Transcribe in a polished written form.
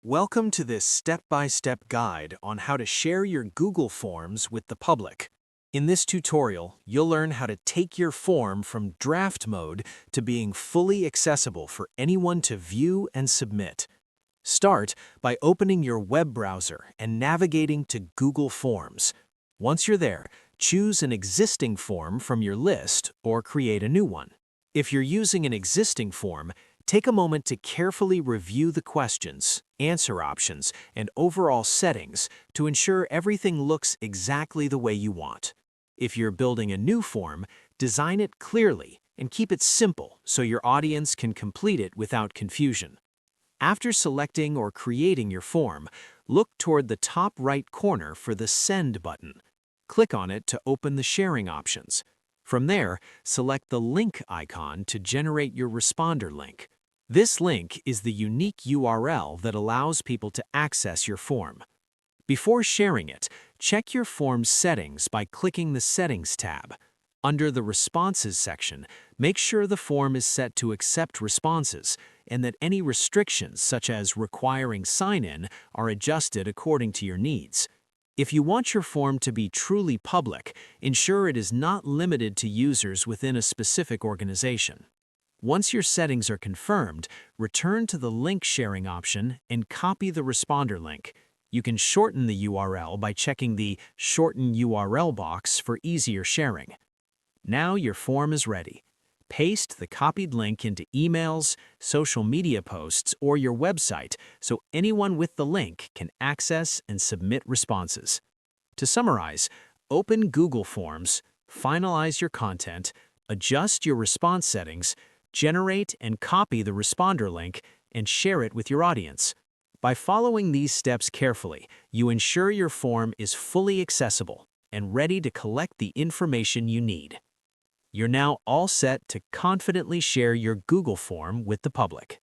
Welcome to this step-by-step guide on how to share your Google Forms with the public. In this tutorial, you'll learn how to take your form from draft mode to being fully accessible for anyone to view and submit. Start by opening your web browser and navigating to Google Forms. Once you're there, choose an existing form from your list or create a new one. If you're using an existing form, take a moment to carefully review the questions, answer options, and overall settings to ensure everything looks exactly the way you want. If you're building a new form, design it clearly and keep it simple so your audience can complete it without confusion. After selecting or creating your form, look toward the top right corner for the Send button. Click on it to open the sharing options. From there, select the link icon to generate your responder link. This link is the unique URL that allows people to access your form. Before sharing it, check your form's settings by clicking the Settings tab. Under the Responses section, make sure the form is set to accept responses and that any restrictions, such as requiring sign-in, are adjusted according to your needs. If you want your form to be truly public, ensure it is not limited to users within a specific organization. Once your settings are confirmed, return to the link sharing option and copy the responder link. You can shorten the URL by checking the Shorten URL box for easier sharing. Now your form is ready. Paste the copied link into emails, social media posts, or your website so anyone with the link can access and submit responses. To summarize, open Google Forms, finalize your content, adjust your response settings, generate and copy the responder link, and share it with your audience. By following these steps carefully, you ensure your form is fully accessible and ready to collect the information you need. You're now all set to confidently share your Google form with the public.